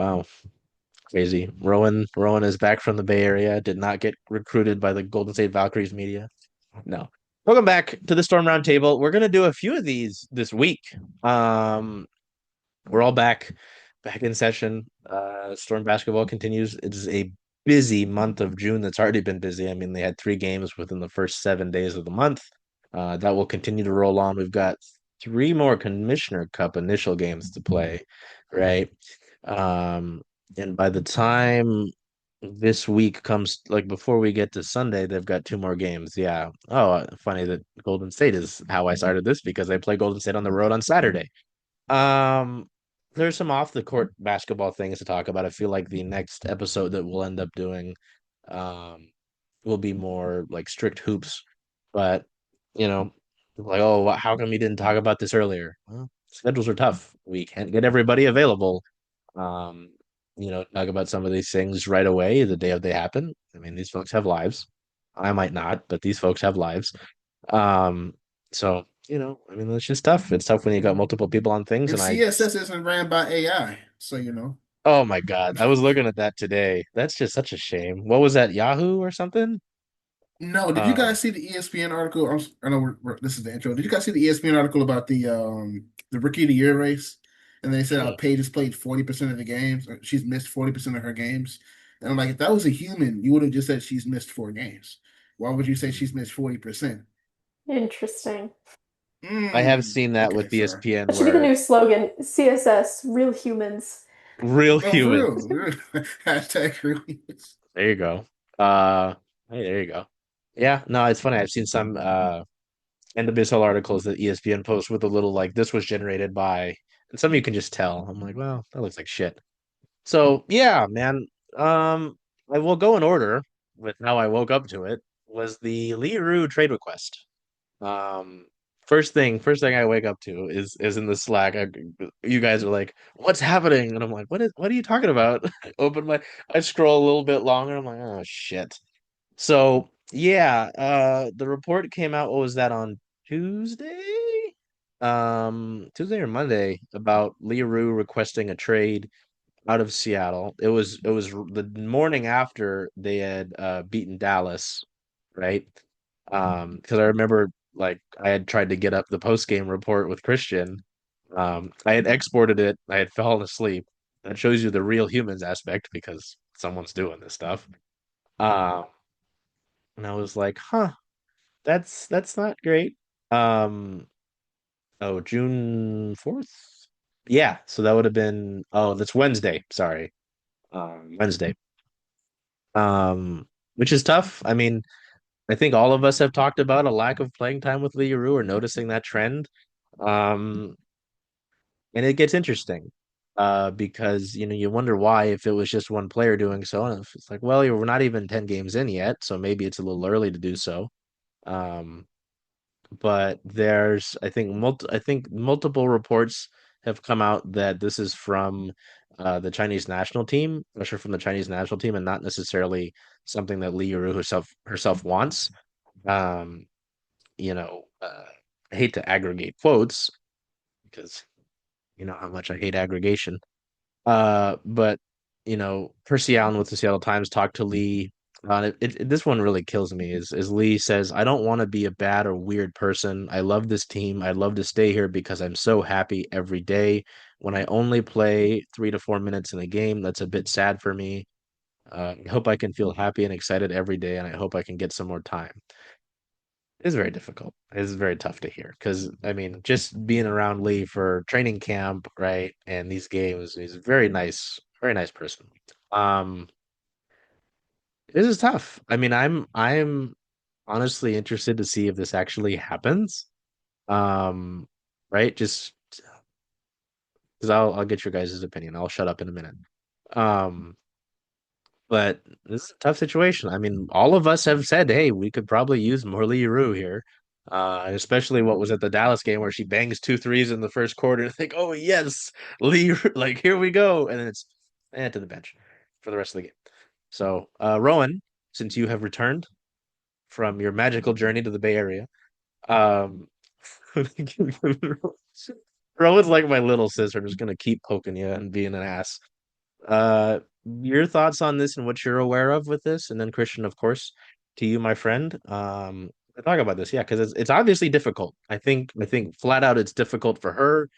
Wow, crazy. Rowan is back from the Bay Area. Did not get recruited by the Golden State Valkyries media. No. Welcome back to the Storm Roundtable. We're gonna do a few of these this week. Um, we're all back in session. Storm basketball continues. It's a busy month of June that's already been busy. I mean, they had 3 games within the first 7 days of the month. That will continue to roll on. We've got 3 more Commissioner Cup initial games to play, right? Um, and by the time this week comes, like before we get to Sunday, they've got 2 more games. Yeah. Oh, funny that Golden State is how I started this because they play Golden State on the road on Saturday. Um, there's some off the court basketball things to talk about. I feel like the next episode that we'll end up doing um will be more like strict hoops. But you know, like, oh, how come you didn't talk about this earlier? Well, schedules are tough. We can't get everybody available. Um, talk about some of these things right away, the day of they happen. I mean, these folks have lives. I might not, but these folks have lives. Um, so, I mean, it's just tough. It's tough when you got multiple people on things. And And CSS isn't ran by AI, so oh my God, I was looking at that today. That's just such a shame. What was that, Yahoo or something? No, did you Uh, guys see the ESPN article? I know this is the intro. Did you guys see the ESPN article about the Rookie of the Year race? And they said mm, Paige has played 40% of the games. Or she's missed 40% of her games. And I'm like, if that was a human, you would have just said she's missed 4 games. Why would you say she's missed 40%? Interesting. I have seen that Okay, with sorry. ESPN That should be the where new slogan. CSS, real humans. real Oh, for human. real. Hashtag really. There you go. Uh, hey, there you go. Yeah, no, it's funny. I've seen some NWSL articles that ESPN posts with a little like this was generated by, and some you can just tell. I'm like, well, that looks like shit. So yeah, man. Um, I will go in order with how I woke up to it was the Li Yueru trade request. Um, first thing I wake up to is in the Slack. You guys are like, "What's happening?" And I'm like, What are you talking about?" I scroll a little bit longer. I'm like, "Oh shit." So yeah, the report came out. What was that on Tuesday? Tuesday or Monday about Leroux requesting a trade out of Seattle. It was the morning after they had beaten Dallas, right? Because I remember like I had tried to get up the post game report with Christian. I had exported it. I had fallen asleep. That shows you the real humans aspect because someone's doing this stuff. Uh, and I was like, huh, that's not great. Um, oh, June 4th? Yeah, so that would have been that's Wednesday. Sorry. Wednesday. Which is tough. I mean, I think all of us have talked about a lack of playing time with Li Yueru or noticing that trend. Um, and it gets interesting. Because you wonder why if it was just one player doing so, and if it's like, well, we're not even 10 games in yet, so maybe it's a little early to do so. Um, but there's I think multiple reports have come out that this is from the Chinese national team, pressure from the Chinese national team, and not necessarily something that Li Yuru herself wants. Um, I hate to aggregate quotes because you know how much I hate aggregation. But Percy Allen with the Seattle Times talked to Lee. This one really kills me. Is Lee says, "I don't want to be a bad or weird person. I love this team. I'd love to stay here because I'm so happy every day. When I only play 3 to 4 minutes in a game, that's a bit sad for me. I hope I can feel happy and excited every day, and I hope I can get some more time." It's very difficult. It's very tough to hear because I mean, just being around Lee for training camp, right, and these games, he's a very nice person. Um, this is tough. I mean, I'm honestly interested to see if this actually happens. Um, right, just because I'll get your guys' opinion. I'll shut up in a minute. Um, but this is a tough situation. I mean, all of us have said, hey, we could probably use Morley Rue here. And especially what was at the Dallas game where she bangs 2 threes in the first quarter. Think, oh yes, Lee, like here we go, and then it's to the bench for the rest of the game. So, Rowan, since you have returned from your magical journey to the Bay Area, um, Rowan's like my little sister, just gonna keep poking you and being an ass. Your thoughts on this and what you're aware of with this, and then Christian, of course, to you, my friend. Talk about this, yeah, because it's obviously difficult. I think flat out it's difficult for her,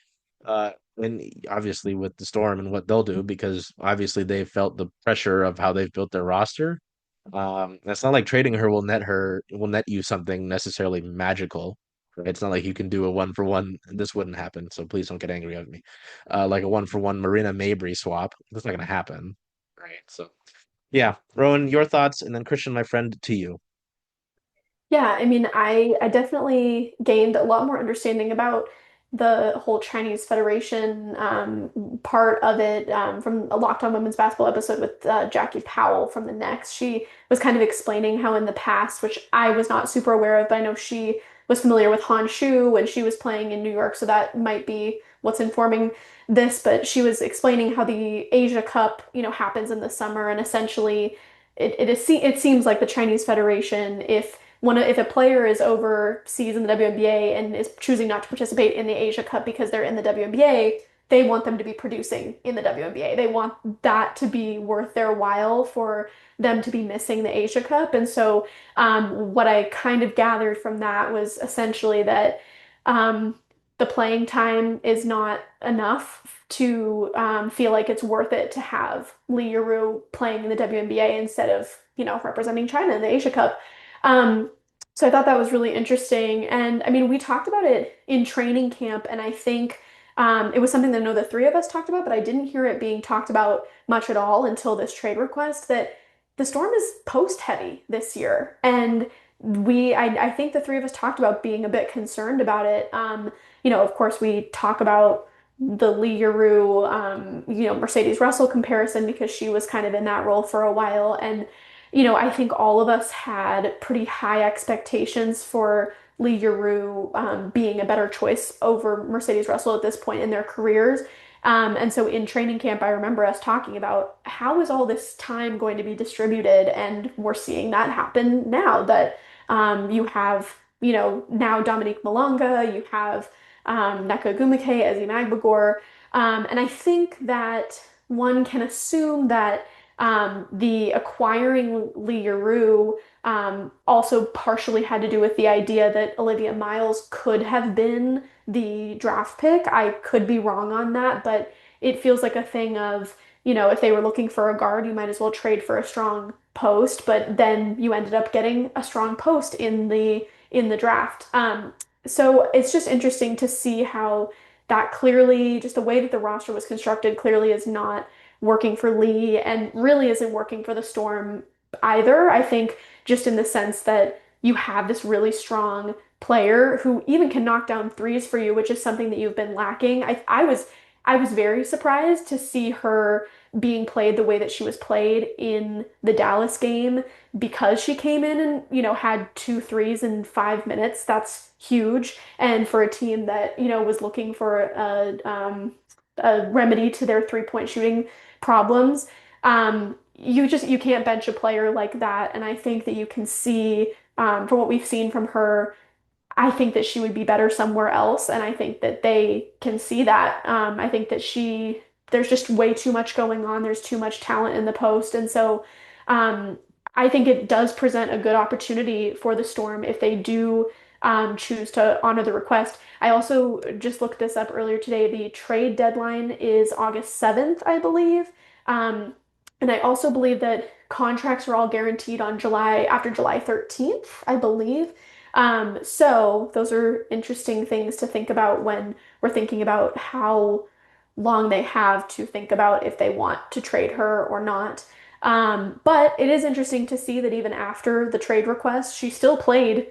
and obviously with the Storm and what they'll do because obviously they felt the pressure of how they've built their roster. It's not like trading her will net you something necessarily magical. Right? It's not like you can do a one for one. This wouldn't happen, so please don't get angry at me. Like a one for one Marina Mabry swap. That's not gonna happen. Right. So yeah, Rowan, your thoughts, and then Christian, my friend, to you. Yeah, I mean, I definitely gained a lot more understanding about the whole Chinese Federation part of it from a Locked On Women's Basketball episode with Jackie Powell from the Next. She was kind of explaining how in the past, which I was not super aware of, but I know she was familiar with Han Shu when she was playing in New York, so that might be what's informing this. But she was explaining how the Asia Cup, happens in the summer, and essentially it seems like the Chinese Federation, if a player is overseas in the WNBA and is choosing not to participate in the Asia Cup because they're in the WNBA, they want them to be producing in the WNBA. They want that to be worth their while for them to be missing the Asia Cup. And so, what I kind of gathered from that was essentially that um, the playing time is not enough to feel like it's worth it to have Li Yueru playing in the WNBA instead of, representing China in the Asia Cup. Um, so I thought that was really interesting. And I mean, we talked about it in training camp, and I think it was something that I know the three of us talked about, but I didn't hear it being talked about much at all until this trade request that the Storm is post heavy this year. And I think the three of us talked about being a bit concerned about it. Of course, we talk about the Li Yueru, Mercedes Russell comparison because she was kind of in that role for a while. And I think all of us had pretty high expectations for Li Yueru being a better choice over Mercedes Russell at this point in their careers. And so in training camp, I remember us talking about how is all this time going to be distributed, and we're seeing that happen now that you have, now Dominique Malonga, you have Nneka Ogwumike, Ezi Magbagor, and I think that one can assume that the acquiring Li Yueru also partially had to do with the idea that Olivia Miles could have been the draft pick. I could be wrong on that, but it feels like a thing of, if they were looking for a guard, you might as well trade for a strong post, but then you ended up getting a strong post in the draft. So it's just interesting to see how that clearly, just the way that the roster was constructed, clearly is not working for Lee and really isn't working for the Storm either. I think just in the sense that you have this really strong player who even can knock down threes for you, which is something that you've been lacking. I was very surprised to see her being played the way that she was played in the Dallas game because she came in and, had two threes in 5 minutes. That's huge. And for a team that, was looking for a remedy to their three-point shooting problems. You can't bench a player like that, and I think that you can see from what we've seen from her. I think that she would be better somewhere else, and I think that they can see that. I think that there's just way too much going on. There's too much talent in the post, and so um, I think it does present a good opportunity for the Storm if they do choose to honor the request. I also just looked this up earlier today. The trade deadline is August 7th, I believe. Um, and I also believe that contracts are all guaranteed on after July 13th, I believe. So those are interesting things to think about when we're thinking about how long they have to think about if they want to trade her or not. But it is interesting to see that even after the trade request, she still played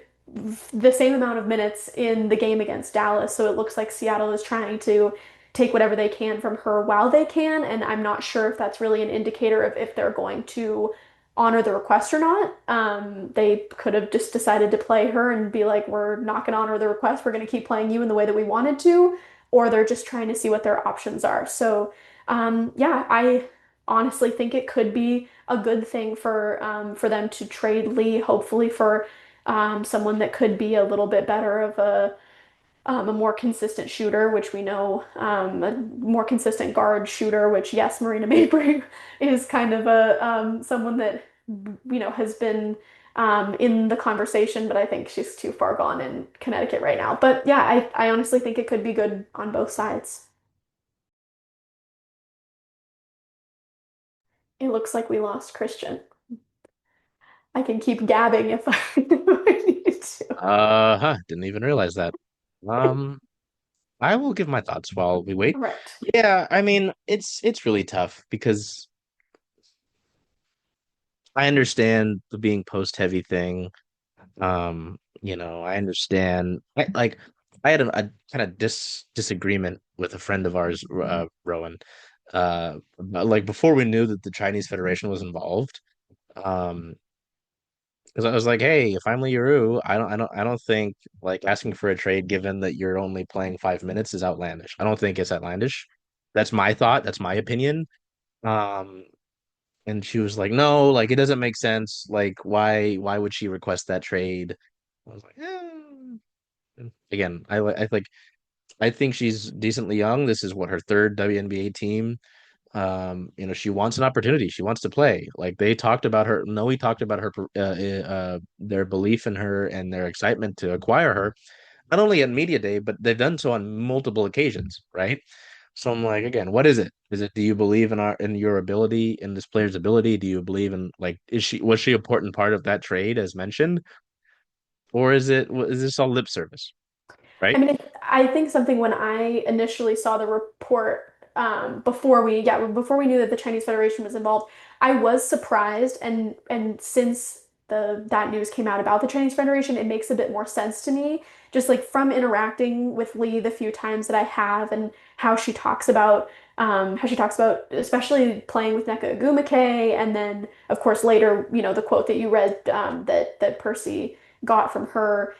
the same amount of minutes in the game against Dallas. So it looks like Seattle is trying to take whatever they can from her while they can. And I'm not sure if that's really an indicator of if they're going to honor the request or not. They could have just decided to play her and be like, we're not going to honor the request. We're going to keep playing you in the way that we wanted to. Or they're just trying to see what their options are. So, yeah, I honestly think it could be a good thing for them to trade Lee, hopefully for someone that could be a little bit better of a more consistent shooter, which we know, a more consistent guard shooter, which yes, Marina Mabrey is kind of a someone that has been in the conversation, but I think she's too far gone in Connecticut right now. But yeah, I honestly think it could be good on both sides. It looks like we lost Christian. I can keep gabbing if if I need to. Didn't even realize that. Um, I will give my thoughts while we wait. Right. Yeah, I mean, it's really tough because I understand the being post heavy thing. I understand. I had a kind of disagreement with a friend of ours, Rowan. Like before we knew that the Chinese Federation was involved. Um, because I was like, hey, if I'm Li Yueru, I don't think like asking for a trade given that you're only playing 5 minutes is outlandish. I don't think it's outlandish. That's my thought. That's my opinion. Um, and she was like, no, like it doesn't make sense. Like, why would she request that trade? I was like, again, I think she's decently young. This is what her third WNBA team. She wants an opportunity. She wants to play. Like they talked about her. Noe talked about her, their belief in her and their excitement to acquire her, not only at media day, but they've done so on multiple occasions, right? So I'm like, again, what is it? Is it do you believe in your ability, in this player's ability? Do you believe in like was she an important part of that trade as mentioned, or is this all lip service, I right? mean, I think something when I initially saw the report before we knew that the Chinese Federation was involved, I was surprised and since the that news came out about the Chinese Federation, it makes a bit more sense to me. Just like from interacting with Lee the few times that I have and how she talks about especially playing with Nneka Ogwumike and then of course later, the quote that you read that Percy got from her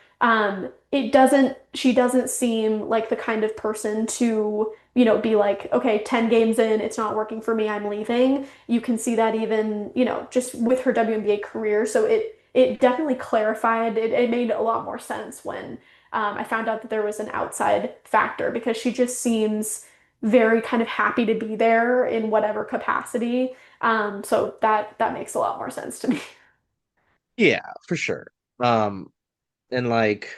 she doesn't seem like the kind of person to, be like, okay, 10 games in, it's not working for me, I'm leaving. You can see that even, just with her WNBA career. So it definitely clarified, it made a lot more sense when I found out that there was an outside factor because she just seems very kind of happy to be there in whatever capacity. So that makes a lot more sense to me. Yeah, for sure. Um, and like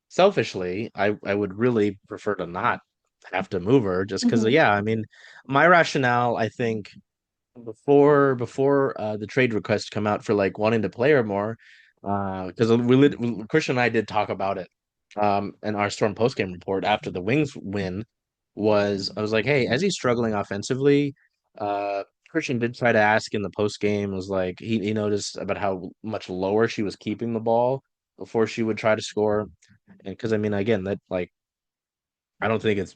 selfishly, I would really prefer to not have to move her just because, Mhm. yeah, I mean, my rationale, I think, before the trade request come out for like wanting to play her more, because Christian and I did talk about it, in our Storm postgame report after the Wings win, I was like, hey, as he's struggling offensively, uh, Christian did try to ask in the postgame, was like he noticed about how much lower she was keeping the ball before she would try to score, and because I mean, again, that like I don't think it's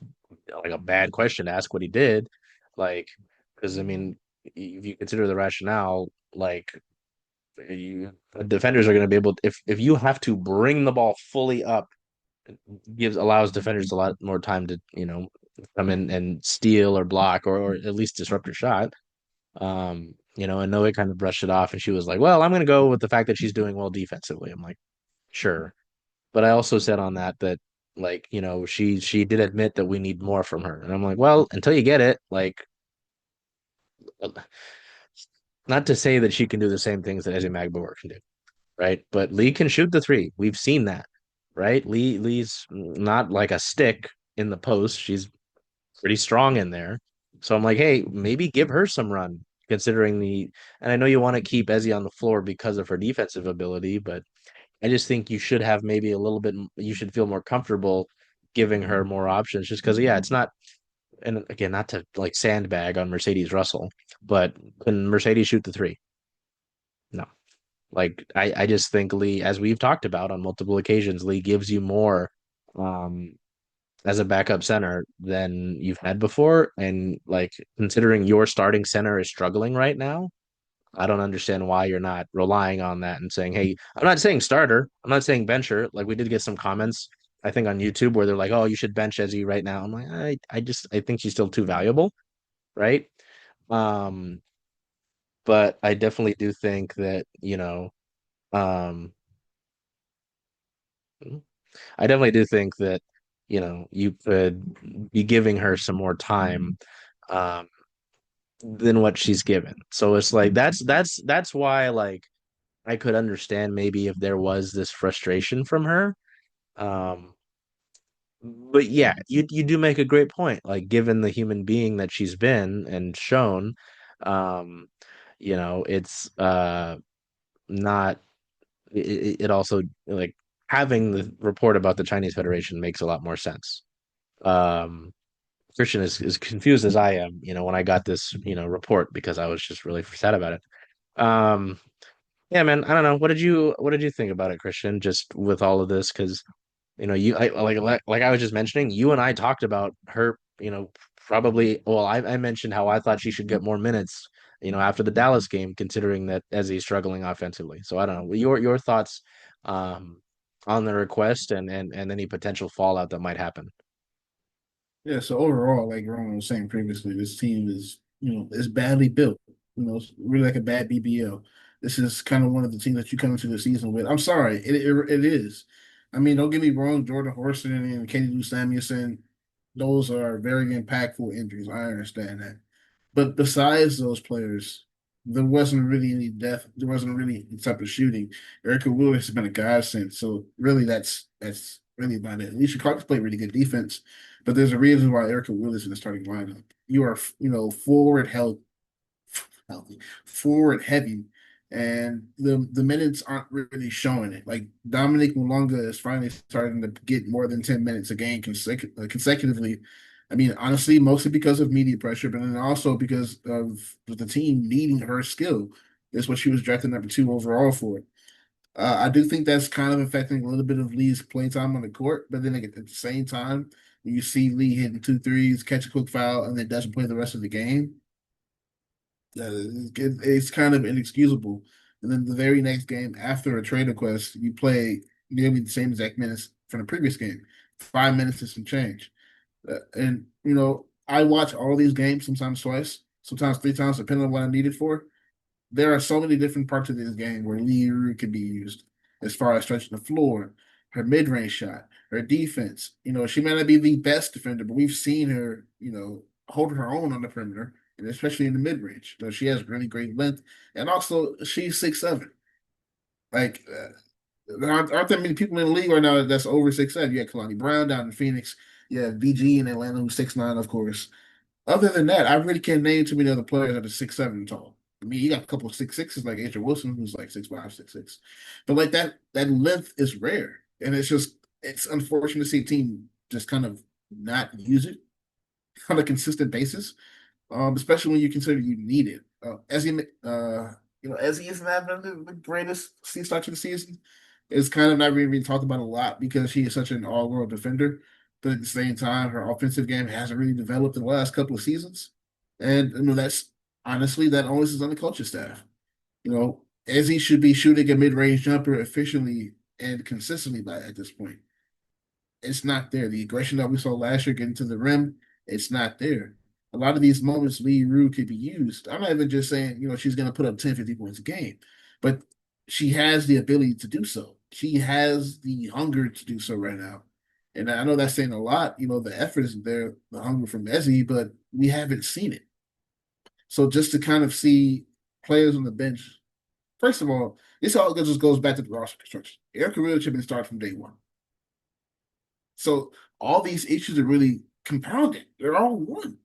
like a bad question to ask what he did, like because I mean, if you consider the rationale, like the defenders are going to be able to, if you have to bring the ball fully up, it allows defenders a lot more time to come in and steal or block or at least disrupt your shot. And Noah kind of brushed it off, and she was like, "Well, I'm going to go with the fact that she's doing well defensively." I'm like, "Sure." But I also said on that like she did admit that we need more from her, and I'm like, well, until you get it, like not to say that she can do the same things that Eze Magbauer can do, right? But Lee can shoot the three. We've seen that, right? Lee's not like a stick in the post. She's pretty strong in there. So I'm like, hey, maybe give her some run, considering and I know you want to keep Eze on the floor because of her defensive ability, but I just think you should have maybe a little bit, you should feel more comfortable giving her more options just because, yeah, it's not, and again, not to like sandbag on Mercedes Russell, but can Mercedes shoot the three? No. Like, I just think Lee, as we've talked about on multiple occasions, Lee gives you more um, as a backup center than you've had before. And like, considering your starting center is struggling right now, I don't understand why you're not relying on that and saying, hey, I'm not saying starter. I'm not saying bencher. Like we did get some comments, I think, on YouTube where they're like, oh, you should bench Ezzy right now. I'm like, I think she's still too valuable, right? Um, but I definitely do think that, um, I definitely do think that, you could be giving her some more time um than what she's given. So it's like that's why like I could understand maybe if there was this frustration from her. Um but yeah, you do make a great point. Like given the human being that she's been and shown, um, it's not it also like having the report about the Chinese Federation makes a lot more sense. Um Christian is as confused as I am, when I got this, report because I was just really sad about it. Um yeah, man, I don't know. What did you think about it, Christian, just with all of this? Because like I was just mentioning, you and I talked about her, probably. Well, I mentioned how I thought she should get more minutes, after the Dallas game, considering that Ezzy's struggling offensively. So I don't know. Your thoughts um on the request and any potential fallout that might happen. Yeah, so overall, like Rowan was saying previously, this team is, is badly built. It's really like a bad BBL. This is kind of one of the teams that you come into the season with. I'm sorry, it is. I mean, don't get me wrong, Jordan Horston and Katie Lou Samuelson, those are very impactful injuries. I understand that. But besides those players, there wasn't really any depth. There wasn't really any type of shooting. Erica Willis has been a godsend. So really, that's really about it. Alicia Clark's played really good defense, but there's a reason why Erica Willis is in the starting lineup. You are, healthy, forward heavy, and the minutes aren't really showing it. Like Dominic Malonga is finally starting to get more than 10 minutes a game consecutively. I mean, honestly, mostly because of media pressure, but then also because of the team needing her skill. That's what she was drafted number 2 overall for. I do think that's kind of affecting a little bit of Lee's play time on the court, but then like, at the same time, you see Lee hitting two threes, catch a quick foul, and then doesn't play the rest of the game. It's kind of inexcusable. And then the very next game after a trade request, you play nearly the same exact minutes from the previous game, 5 minutes and some change. And I watch all these games sometimes twice, sometimes 3 times, depending on what I need it for. There are so many different parts of this game where Li Yueru can be used as far as stretching the floor, her mid-range shot, her defense. She may not be the best defender, but we've seen her, hold her own on the perimeter, and especially in the mid-range. She has really great length, and also she's 6'7". Like, there aren't that many people in the league right now that's over 6'7". You have Kalani Brown down in Phoenix. You have BG in Atlanta who's 6'9", of course. Other than that, I really can't name too many other players that are 6'7" tall. I mean, you got a couple of 6'6"s like Andrew Wilson, who's like 6'5", 6'6". But like that length is rare. And it's unfortunate to see a team just kind of not use it on a consistent basis. Especially when you consider you need it. As he isn't having the greatest start to the season, it's kind of not really being talked about a lot because he is such an all-world defender. But at the same time, her offensive game hasn't really developed in the last couple of seasons. And that's honestly that onus is on the coaching staff. As he should be shooting a mid-range jumper efficiently and consistently by at this point. It's not there. The aggression that we saw last year getting to the rim, it's not there. A lot of these moments, Li Yueru could be used. I'm not even just saying, she's going to put up 10, 50 points a game, but she has the ability to do so. She has the hunger to do so right now. And I know that's saying a lot. The effort is there, the hunger from Ezzy, but we haven't seen it. So just to kind of see players on the bench, first of all, this all just goes back to the roster construction. Erica really should have been started from day one. So all these issues are really compounded. They're all one.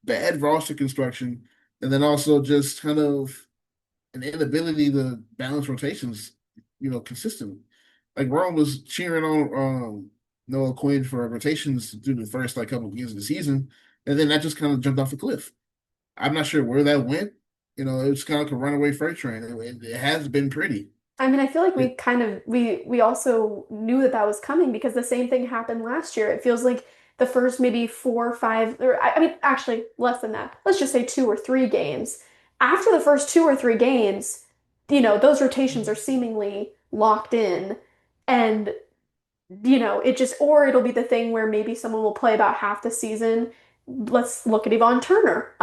Bad roster construction, and then also just kind of an inability to balance rotations, consistently. Like Rowan was cheering on Noah Quinn for rotations through the first couple of games of the season, and then that just kind of jumped off a cliff. I'm not sure where that went. It was kind of like a runaway freight train. It has been pretty. I mean, I feel like we It, kind of we also knew that that was coming because the same thing happened last year. It feels like the first maybe 4 or 5, or I mean, actually less than that. Let's just say 2 or 3 games. After the first 2 or 3 games, those rotations are seemingly locked in, and it just, or it'll be the thing where maybe someone will play about half the season. Let's look at Yvonne Turner.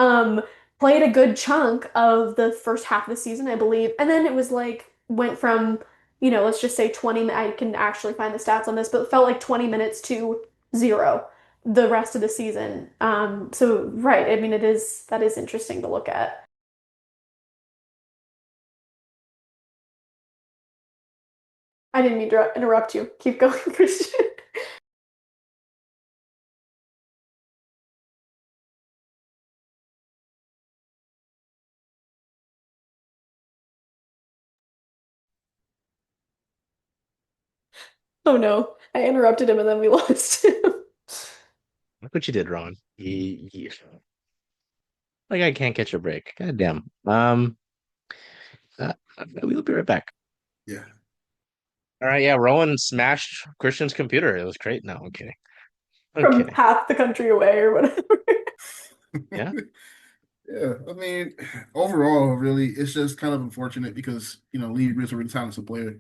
Played a good chunk of the first half of the season, I believe. And then it was like, went from let's just say 20, I can actually find the stats on this, but it felt like 20 minutes to zero the rest of the season. So right, I mean, that is interesting to look at. I didn't mean to interrupt you. Keep going, Christian. Oh no, I interrupted him and then we lost him. Look what you did, Rowan. Like I can't catch a break. God damn. Uh, we'll be right back. Yeah. All right, yeah, Rowan smashed Christian's computer. It was great. No, okay. From Okay. half the country away or whatever. Yeah. Yeah, I mean, overall, really, it's just kind of unfortunate because Li Yueru is a really talented player.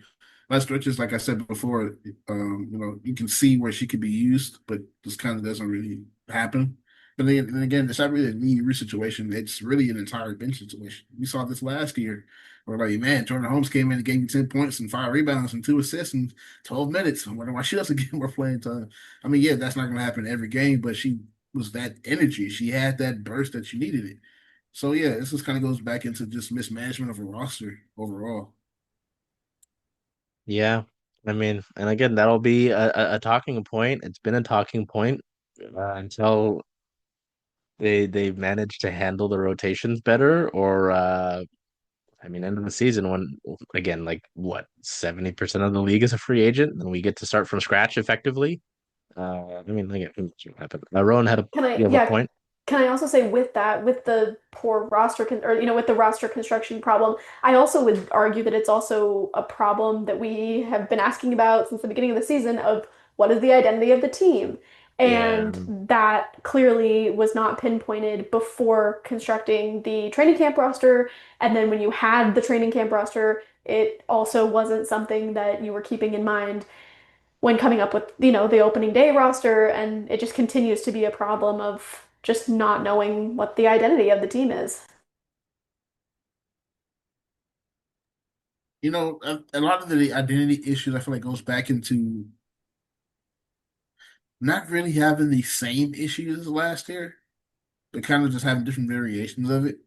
Last stretches, like I said before, you can see where she could be used, but just kind of doesn't really happen. But then again, it's not really a Li Yueru situation. It's really an entire bench situation. We saw this last year, where like, man, Jordan Holmes came in and gave you 10 points and 5 rebounds and 2 assists in 12 minutes. I wonder why she doesn't get more playing time. I mean, yeah, that's not going to happen every game, but she was that energy. She had that burst that she needed it. So yeah, this just kind of goes back into just mismanagement of a roster overall. Yeah. I mean, and again, that'll be a talking point. It's been a talking point until they manage to handle the rotations better, or I mean, end of the season when again, like what, 70% of the league is a free agent, and we get to start from scratch effectively. I mean, like, what's gonna happen? Rowan had a Can I, you have a yeah, point. can I also say with that, with the poor or with the roster construction problem, I also would argue that it's also a problem that we have been asking about since the beginning of the season of what is the identity of the team? Yeah. And that clearly was not pinpointed before constructing the training camp roster. And then when you had the training camp roster, it also wasn't something that you were keeping in mind when coming up with, the opening day roster, and it just continues to be a problem of just not knowing what the identity of the team is. A lot of the identity issues I feel like goes back into not really having the same issues as last year, but kind of just having different variations of it.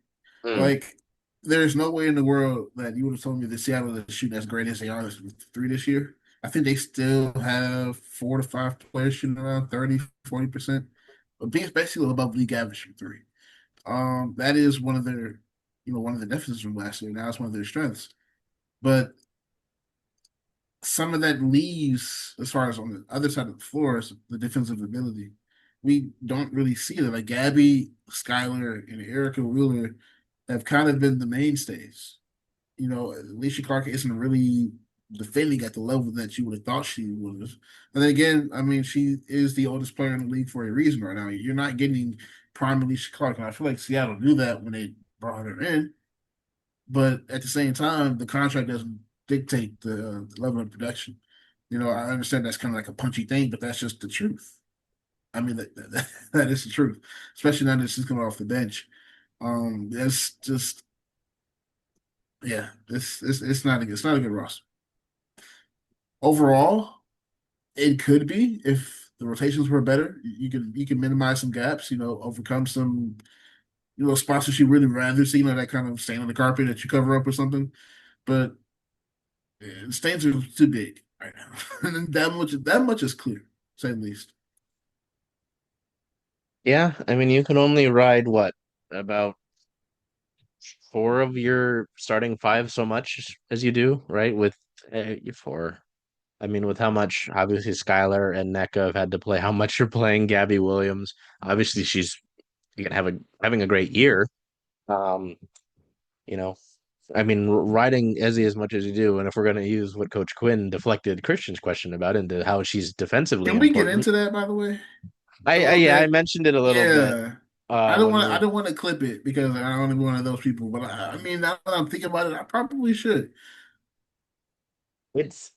Mm. Like, there's no way in the world that you would have told me that Seattle is shooting as great as they are with three this year. I think they still have 4 to 5 players shooting around 30, 40%, but being basically above league average from three. That is one of the deficits from last year. Now it's one of their strengths. But some of that leaves, as far as on the other side of the floor, is the defensive ability. We don't really see that. Like Gabby, Skylar, and Erica Wheeler have kind of been the mainstays. Alicia Clark isn't really defending at the level that you would have thought she would have. And then again, I mean, she is the oldest player in the league for a reason right now. You're not getting prime Alicia Clark, and I feel like Seattle knew that when they brought her in. But at the same time, the contract doesn't dictate the level of production. I understand that's kind of like a punchy thing, but that's just the truth. I mean, that is the truth, especially now that she's coming off the bench. That's just, yeah, it's not a good roster. Overall, it could be if the rotations were better. You can minimize some gaps, overcome some spots that you really rather see, that kind of stain on the carpet that you cover up or something. But the stains are too big right now. And that much is clear, to say the least. Yeah, I mean, you can only ride what, about four of your starting five so much as you do, right? With four. I mean, with how much obviously Skylar and NECA have had to play, how much you're playing Gabby Williams. Obviously, she's gonna having a great year. Um, you know, I mean, riding Ezzy as much as you do, and if we're gonna use what Coach Quinn deflected Christian's question about into how she's defensively Can we get important, into that, by the way, a I little yeah, I bit? mentioned it a little bit Yeah. I don't when want we I were. don't want to clip it because I don't want to be one of those people. But I mean, now that I'm thinking about it, I probably should. It's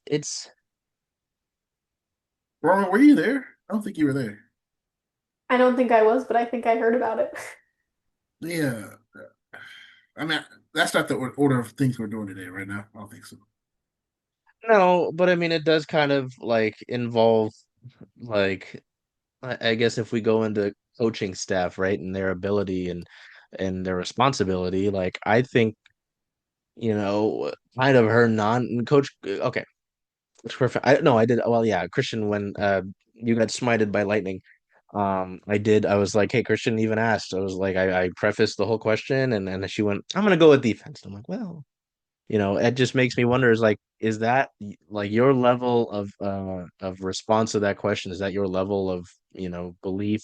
Roman, were you there? I don't think you were there. I don't think I was, but I think I heard about it. Yeah. I mean, that's not the order of things we're doing today, right now. I don't think so. No, but I mean, it does kind of like involve like I guess if we go into coaching staff, right, and their ability and their responsibility, like I think, kind of her non coach. Okay, it's perfect. I no, I did well. Yeah, Christian, when you got smited by lightning, I did. I was like, hey, Christian even asked. I was like, I prefaced the whole question, and she went, I'm gonna go with defense. I'm like, well. It just makes me wonder is that like your level of response to that question? Is that your level of, belief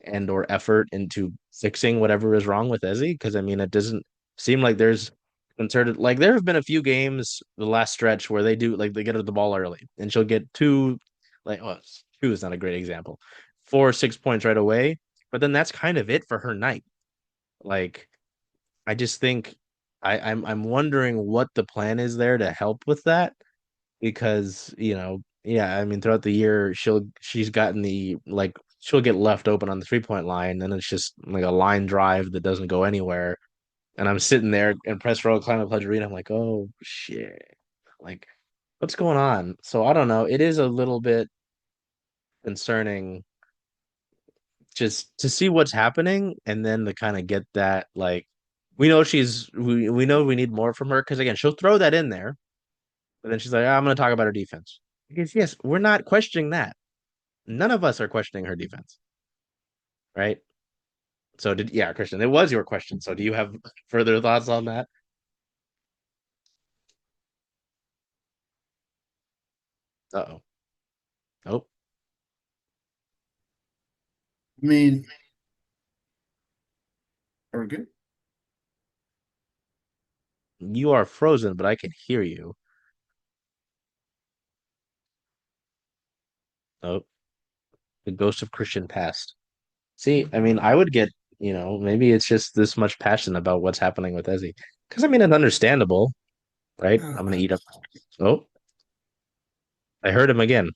and or effort into fixing whatever is wrong with Ezzy? Because I mean, it doesn't seem like there's concerted like there have been a few games the last stretch where they do like they get her the ball early and she'll get two like well, two is not a great example. 4 or 6 points right away, but then that's kind of it for her night. Like I just think I'm wondering what the plan is there to help with that because, yeah, I mean throughout the year she's gotten the like she'll get left open on the 3 point line and it's just like a line drive that doesn't go anywhere. And I'm sitting there and press row climb up Pledge Arena. I'm like, oh shit. Like, what's going on? So I don't know. It is a little bit concerning just to see what's happening and then to kind of get that like we know we need more from her because again she'll throw that in there but then she's like, I'm going to talk about her defense because yes we're not questioning that, none of us are questioning her defense, right? So did yeah Christian, it was your question, so do you have further thoughts on that? Uh-oh. Oh, I mean, are we good? you are frozen but I can hear you. Oh, the ghost of Christian passed. See, I mean, I would get, maybe it's just this much passion about what's happening with Ezzy. Because I mean, it's understandable, right? I'm gonna eat up. Oh, I heard him again.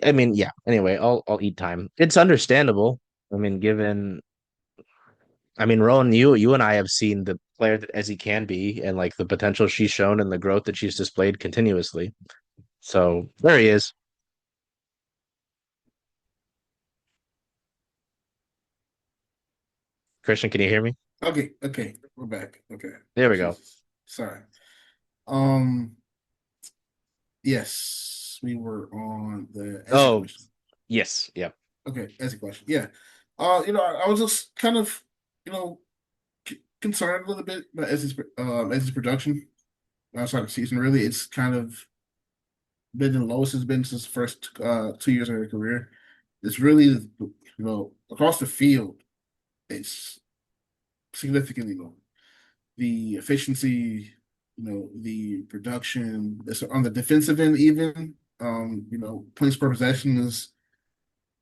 I mean, yeah. Anyway, I'll eat time. It's understandable. I mean, Rowan, you and I have seen the player that Ezzy can be, and like the potential she's shown and the growth that she's displayed continuously. So there he is. Christian, can you hear me? Okay, we're back. Okay, There we go. Jesus, sorry. Um, yes, we were on the essay Oh, question. yes, yeah. Okay, essay question. Yeah. I was just kind of, you know, concerned a little bit about Essay's production outside of season. Really, it's kind of been the lowest it's been since the first 2 years of her career. It's really, across the field, it's significantly low. The efficiency, the production, it's on the defensive end even. Points per possession is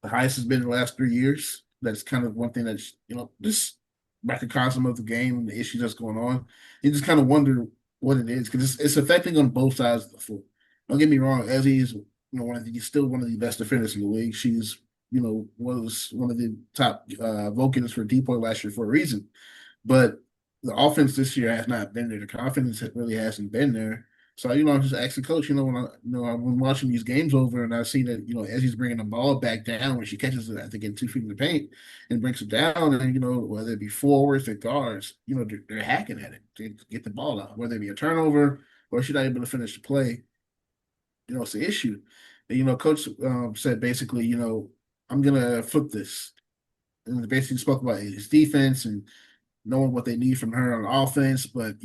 the highest it's been in the last 3 years. That's kind of one thing that's, just microcosm of the game and the issues that's going on. You just kind of wonder what it is because it's affecting on both sides of the floor. Don't get me wrong, Ezzy is, he's still one of the best defenders in the league. She's, was one of the top vocalists for D point last year for a reason. But the offense this year has not been there. The confidence really hasn't been there. So, I'm just asking coach, I'm watching these games over and I see that, as he's bringing the ball back down when she catches it, I think in 2 feet in the paint and brings it down and, whether it be forwards or guards, they're hacking at it to get the ball out, whether it be a turnover or she's not able to finish the play, it's an issue. And, coach said basically, I'm going to flip this. And basically spoke about his defense and knowing what they need from her on offense, but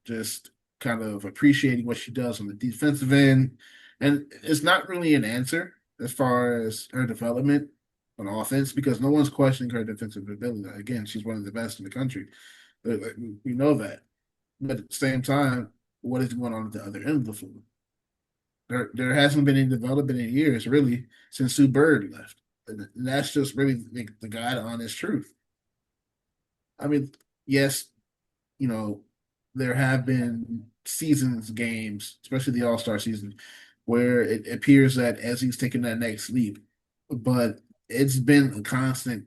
just kind of appreciating what she does on the defensive end. And it's not really an answer as far as her development on offense because no one's questioning her defensive ability. Again, she's one of the best in the country. We know that. But at the same time, what is going on at the other end of the floor? There hasn't been any development in years, really, since Sue Bird left. And that's just really the God honest truth. I mean, yes, you know, there have been seasons, games, especially the All-Star season, where it appears that Ezzy's taking that next leap. But it's been a constant,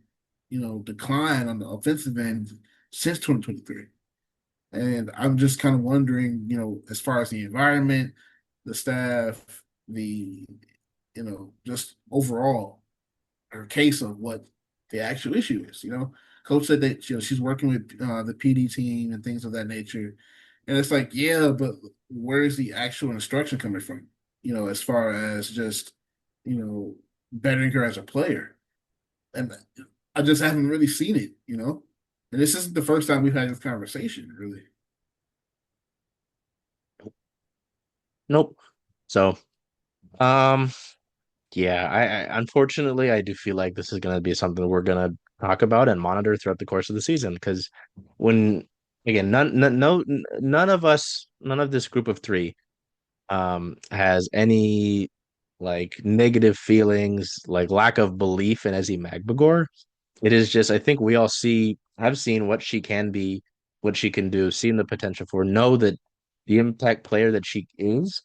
decline on the offensive end since 2023. And I'm just kind of wondering, as far as the environment, the staff, the, just overall her case of what the actual issue is. Coach said that she's working with the PD team and things of that nature, and it's like, yeah, but where is the actual instruction coming from? As far as just bettering her as a player, and I just haven't really seen it. And this isn't the first time we've had this conversation, really. Nope. So, um, yeah, I unfortunately I do feel like this is gonna be something we're gonna talk about and monitor throughout the course of the season because when again, none of us, none of this group of three has any like negative feelings, like lack of belief in Ezzy Magbagor. It is just I think we all have seen what she can be, what she can do, seen the potential for, know that the impact player that she is.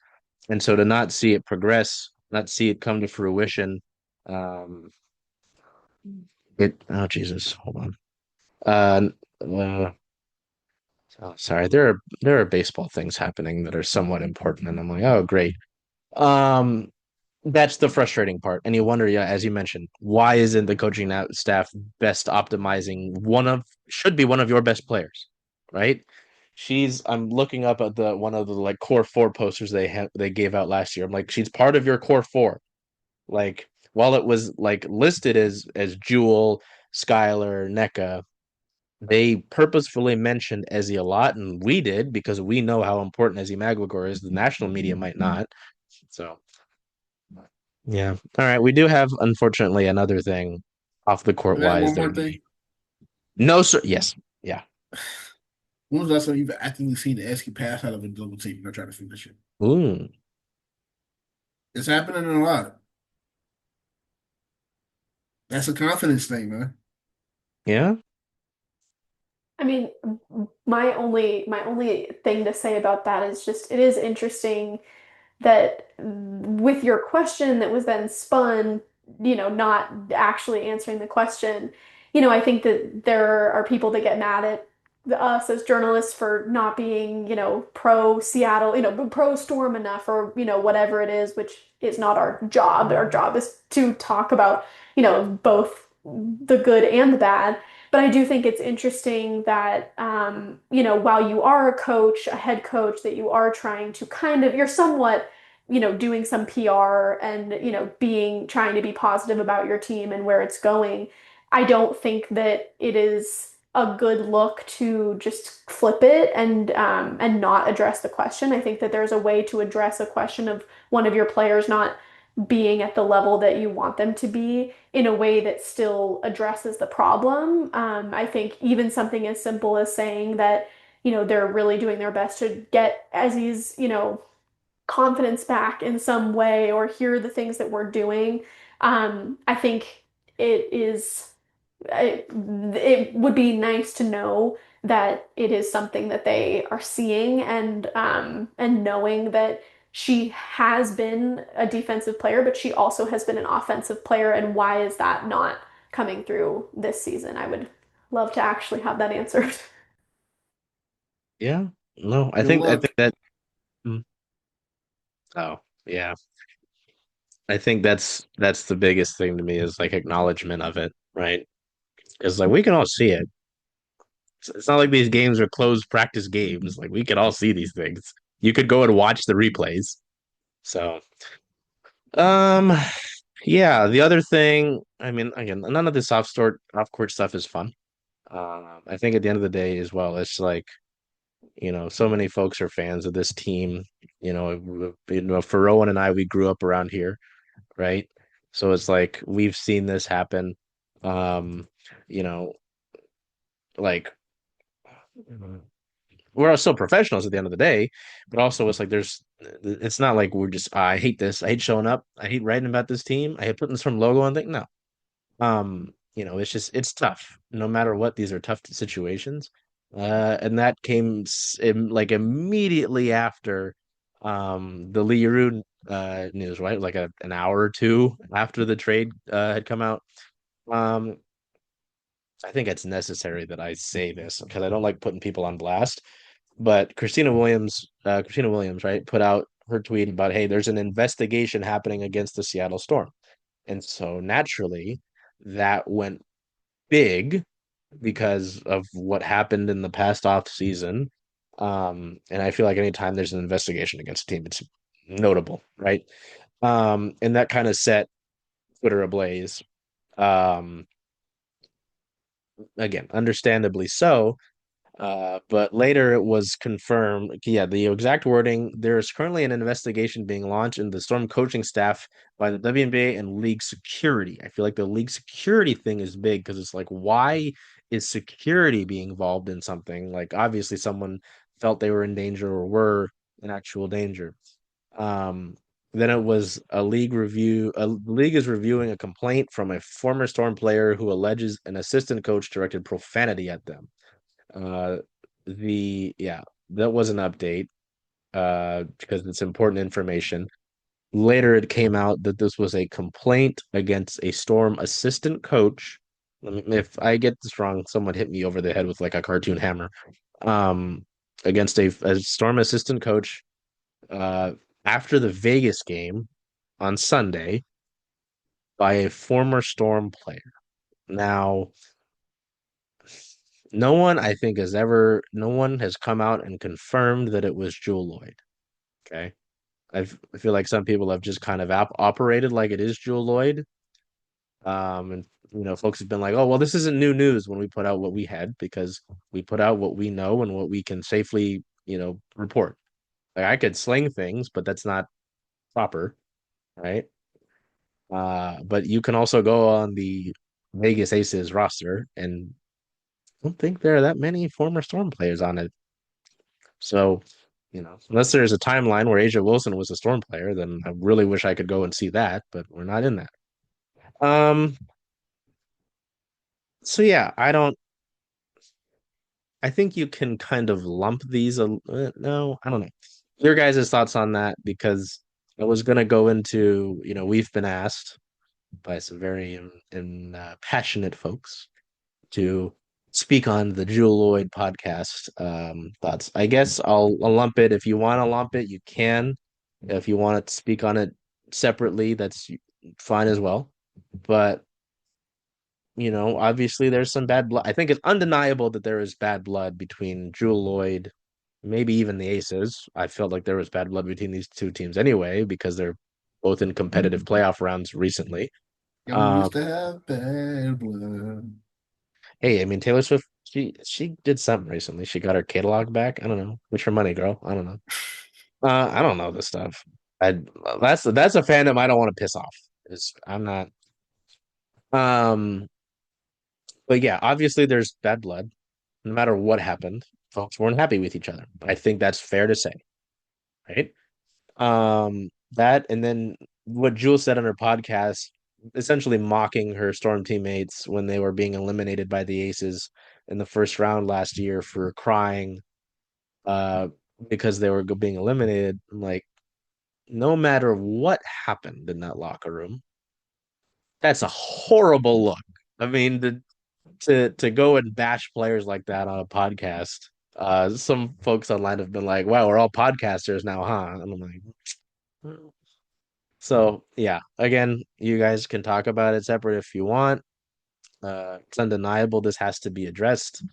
And so to not see it progress, not see it come to fruition, um it oh Jesus, hold on. Uh, oh, sorry, there are baseball things happening that are somewhat important, and I'm like, oh great. Um, that's the frustrating part. And you wonder, yeah, as you mentioned, why isn't the coaching staff best optimizing should be one of your best players, right? I'm looking up at the one of the like core four posters they gave out last year. I'm like, she's part of your core four. Like, while it was like listed as Jewell, Skylar, NECA, they purposefully mentioned Ezzy a lot, and we did because we know how important Ezzy Maguire is. The national media might not. So yeah. All right. We do have, unfortunately, another thing off the court And then wise one that more we. thing. No, sir. Yes. Yeah. When was the last time you've actively seen the Esky pass out of a double team and try to finish it? Ooh. It's happening a lot. That's a confidence thing, man. Yeah. I mean, my only thing to say about that is just it is interesting that with your question that was then spun, not actually answering the question, I think that there are people that get mad at us as journalists for not being, pro Seattle, pro Storm enough or, whatever it is, which is not our job. Our job is to talk about, both the good and the bad. But I do think it's interesting that, while you are a coach, a head coach, that you are trying to you're somewhat doing some PR and, trying to be positive about your team and where it's going. I don't think that it is a good look to just flip it and not address the question. I think that there's a way to address a question of one of your players not being at the level that you want them to be in a way that still addresses the problem. I think even something as simple as saying that, they're really doing their best to get Ezzy's, confidence back in some way or hear the things that we're doing. I think it is it would be nice to know that it is something that they are seeing and knowing that she has been a defensive player, but she also has been an offensive player. And why is that not coming through this season? I would love to actually have that answered. Yeah. No, Good I luck. think that. mm, Oh, yeah. I think that's the biggest thing to me is like acknowledgement of it, right? Because like we can all see it. It's not like these games are closed practice games. Like we can all see these things. You could go and watch the replays. So, um, yeah. The other thing, I mean, again, none of this off court stuff is fun. I think at the end of the day as well, it's like, so many folks are fans of this team. For Rowan and I, we grew up around here, right? So it's like we've seen this happen. Um, you know, like we're all still professionals at the end of the day, but also it's not like we're just I hate this, I hate showing up, I hate writing about this team, I hate putting this from logo on thing. No, it's just it's tough. No matter what, these are tough situations. And that came like immediately after the Li Yueru news, right? Like an hour or two after the trade had come out. Um, I think it's necessary that I say this because I don't like putting people on blast. But Christina Williams, right, put out her tweet about, hey, there's an investigation happening against the Seattle Storm. And so naturally, that went big because of what happened in the past off season. And I feel like anytime there's an investigation against a team, it's notable, right? And that kind of set Twitter ablaze. Um, Again, understandably so. But later it was confirmed. Yeah, the exact wording: there is currently an investigation being launched in the Storm coaching staff by the WNBA and league security. I feel like the league security thing is big because it's like, why is security being involved in something? Like, obviously, someone felt they were in danger or were in actual danger. Um, then it was a league review. A league is reviewing a complaint from a former Storm player who alleges an assistant coach directed profanity at them. Uh, yeah, that was an update because it's important information. Later, it came out that this was a complaint against a Storm assistant coach. If I get this wrong, someone hit me over the head with like a cartoon hammer. Um, Against a Storm assistant coach uh, after the Vegas game on Sunday by a former Storm player. Now, no one has come out and confirmed that it was Jewell Loyd. Okay. I feel like some people have just kind of operated like it is Jewell Loyd. And folks have been like, oh, well, this isn't new news when we put out what we had because we put out what we know and what we can safely, report. Like I could sling things, but that's not proper, right? But you can also go on the Vegas Aces roster, and I don't think there are that many former Storm players on it. So, unless there's a timeline where Asia Wilson was a Storm player, then I really wish I could go and see that, but we're not in that. Um, so yeah, I think you can kind of lump these. No, I don't know. Your guys' thoughts on that because I was gonna go into, we've been asked by some very passionate folks to speak on the Jewell Loyd podcast thoughts. I guess I'll lump it. If you want to lump it, you can. If you want to speak on it separately, that's fine as well. But obviously there's some bad blood. I think it's undeniable that there is bad blood between Jewell Loyd, maybe even the Aces. I felt like there was bad blood between these two teams anyway because they're both in competitive playoff rounds recently. And we Um, used to have bad blood. Hey, I mean Taylor Swift, she did something recently. She got her catalog back. I don't know. What's your money, girl? I don't know. I don't know this stuff. I that's a fandom I don't want to piss off. I'm not. Um, but yeah, obviously there's bad blood. No matter what happened, folks weren't happy with each other. I think that's fair to say, right? That and then what Jewell said on her podcast, essentially mocking her Storm teammates when they were being eliminated by the Aces in the first round last year for crying uh because they were being eliminated. Like, no matter what happened in that locker room, that's a horrible look. I mean, to go and bash players like that on a podcast. Some folks online have been like, "Wow, we're all podcasters now, huh?" And I'm like, "Well." So yeah, again, you guys can talk about it separate if you want. It's undeniable this has to be addressed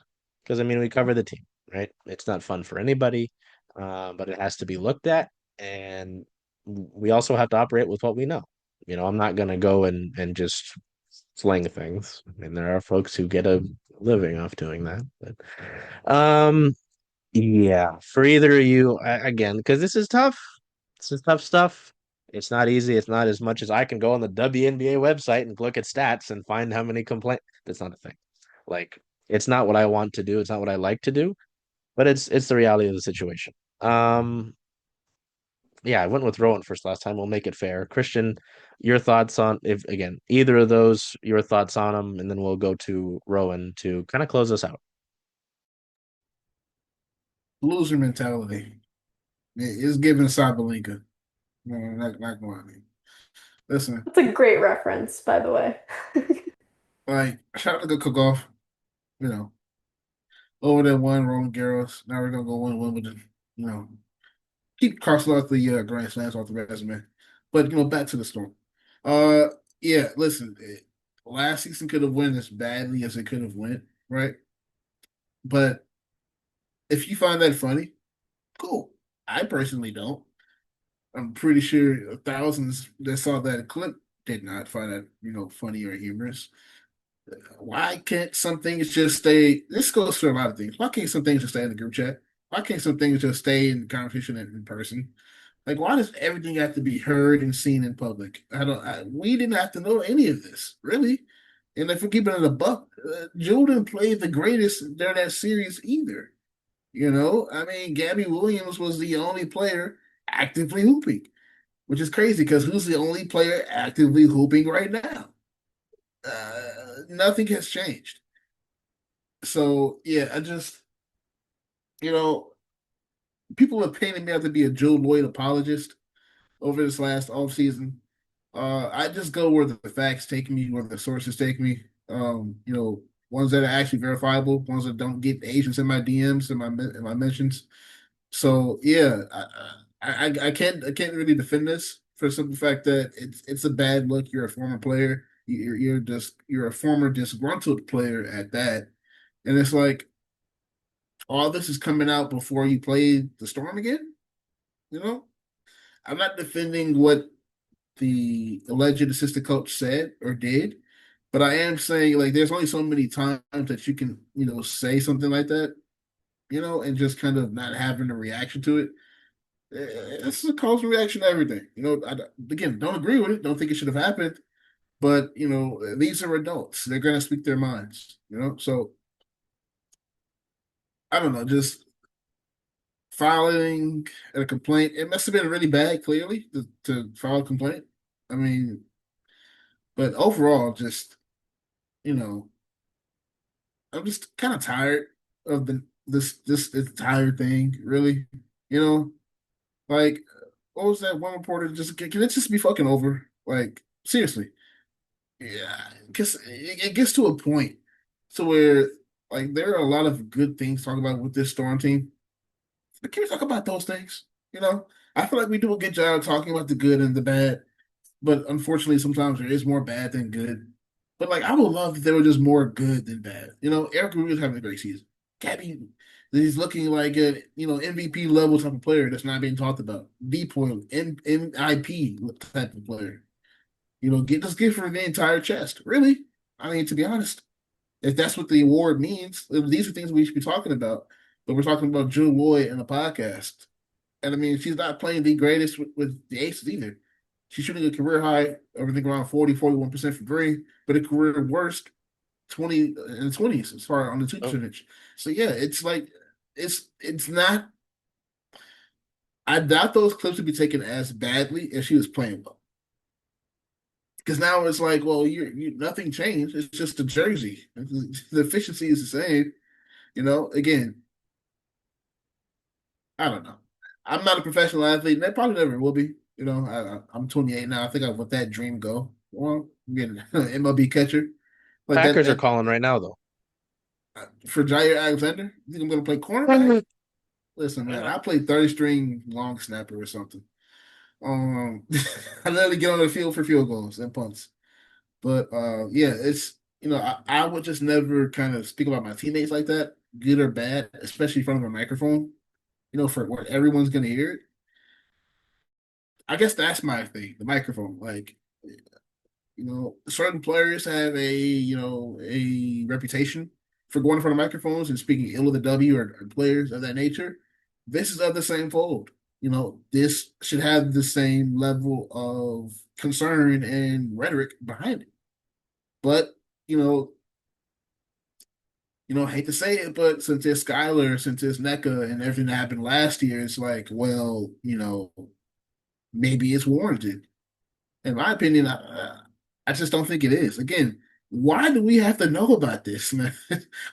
because I mean we cover the team, right? It's not fun for anybody, but it has to be looked at, and we also have to operate with what we know. I'm not gonna go and just slang things. I mean, there are folks who get a living off doing that, but yeah, for either of you, again, because this is tough. This is tough stuff. It's not easy. It's not as much as I can go on the WNBA website and look at stats and find how many complaints. That's not a thing. Like, it's not what I want to do. It's not what I like to do, but it's the reality of the situation. Um, yeah, I went with Rowan first last time. We'll make it fair. Christian, your thoughts on if again either of those, your thoughts on them, and then we'll go to Rowan to kind of close us out. Loser mentality. It's giving Sabalenka. No, not going. Listen, That's a great reference, by the way. like shout out to the cook off. You know, over that one Roland Garros. Now we're gonna go win Wimbledon. You know, keep crossing off the Grand Slams off the resume. But back to the Storm. Uh, yeah. Listen, last season could have went as badly as it could have went, right? But if you find that funny, cool. I personally don't. I'm pretty sure thousands that saw that clip did not find that funny or humorous. Why can't some things just stay? This goes for a lot of things. Why can't some things just stay in the group chat? Why can't some things just stay in the conversation in person? Like, why does everything have to be heard and seen in public? We didn't have to know any of this, really. And if we're keeping it a buck, Jewell didn't play the greatest during that series either. I mean, Gabby Williams was the only player actively hooping, which is crazy because who's the only player actively hooping right now? Nothing has changed. So yeah, you know, people have painted me out to be a Jewell Loyd apologist over this last offseason. I just go where the facts take me, where the sources take me. Ones that are actually verifiable, ones that don't get agents in my DMs and my mentions. So yeah, I can't really defend this for the simple fact that it's a bad look. You're a former player. You're a former disgruntled player at that, and it's like all this is coming out before you play the Storm again. You know, I'm not defending what the alleged assistant coach said or did, but I am saying like there's only so many times that you can say something like that, and just kind of not having a reaction to it. It's a cause and reaction to everything. Again, don't agree with it. Don't think it should have happened. But these are adults. They're gonna speak their minds. So I don't know. Just filing a complaint. It must have been really bad, clearly, to file a complaint. I mean, but overall, just you know, I'm just kind of tired of this entire thing. Really, you know, like what was that one reporter? Just can it just be fucking over? Like seriously. Yeah, because it gets to a point to where like there are a lot of good things to talk about with this Storm team. But can we talk about those things? I feel like we do a good job talking about the good and the bad, but unfortunately, sometimes there is more bad than good. But like, I would love if there were just more good than bad. Eric Rubio is having a great season. Gabby, he's looking like a MVP level type of player that's not being talked about. D point, MIP type of player. Get just give her the entire chest. Really? I mean, to be honest, if that's what the award means, these are things we should be talking about. But we're talking about Jewell Loyd in a podcast. And I mean, she's not playing the greatest with the Aces either. She's shooting a career high, everything around 41% from three, but a career worst 20 and 20s as far on the two Oh, percentage. So yeah, it's like it's not I doubt those clips would be taken as badly if she was playing well. Because now it's like, well, you nothing changed. It's just the jersey. The efficiency is the same. Again, I don't know. I'm not a professional athlete, and I probably never will be. I'm 28 now. I think I let that dream go. Well, I'm getting an MLB catcher like that. Packers are That calling right now, though. for Jair Alexander. You think I'm going to play cornerback? Why Listen, man, not? I play third string long snapper or something. Um, I literally get on the field for field goals and punts. But yeah, it's I would just never kind of speak about my teammates like that, good or bad, especially in front of a microphone. For where everyone's gonna hear it. I guess that's my thing, the microphone. Like, certain players have a reputation for going in front of microphones and speaking ill of the W or players of that nature. This is of the same fold. This should have the same level of concern and rhetoric behind it. But, you know, hate to say it, but since it's Skyler, since it's NECA and everything that happened last year, it's like, well, maybe it's warranted. In my opinion, I just don't think it is. Again, why do we have to know about this, man?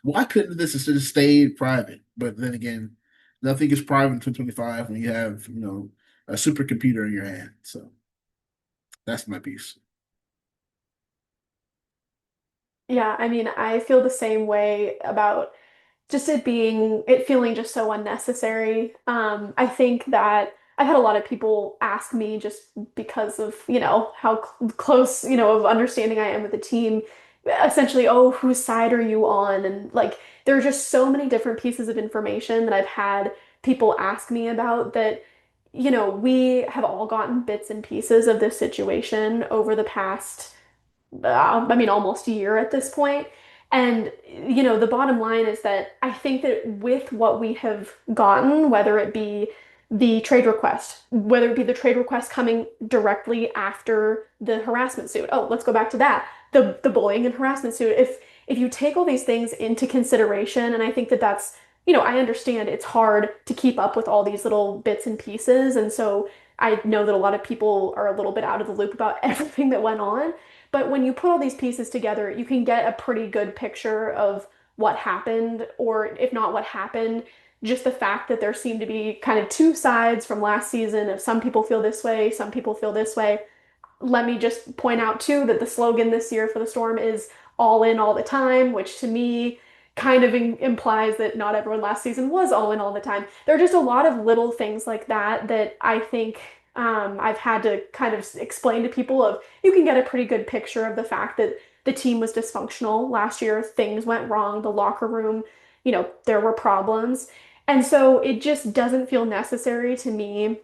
Why couldn't this have just stayed private? But then again, nothing is private in 2025 when you have, a supercomputer in your hand. So that's my piece. Yeah, I mean, I feel the same way about just it feeling just so unnecessary. I think that I've had a lot of people ask me just because of, how close, of understanding I am with the team, essentially, oh, whose side are you on? And like, there are just so many different pieces of information that I've had people ask me about that, we have all gotten bits and pieces of this situation over the past I mean, almost a year at this point. And, the bottom line is that I think that with what we have gotten, whether it be the trade request, whether it be the trade request coming directly after the harassment suit. Oh, let's go back to that. The bullying and harassment suit. If you take all these things into consideration, and I think that that's, I understand it's hard to keep up with all these little bits and pieces. And so I know that a lot of people are a little bit out of the loop about everything that went on. But when you put all these pieces together, you can get a pretty good picture of what happened, or if not what happened, just the fact that there seemed to be kind of two sides from last season of some people feel this way, some people feel this way. Let me just point out too that the slogan this year for the Storm is all in all the time, which to me kind of implies that not everyone last season was all in all the time. There are just a lot of little things like that that I think I've had to kind of explain to people of you can get a pretty good picture of the fact that the team was dysfunctional last year. Things went wrong. The locker room, there were problems. And so it just doesn't feel necessary to me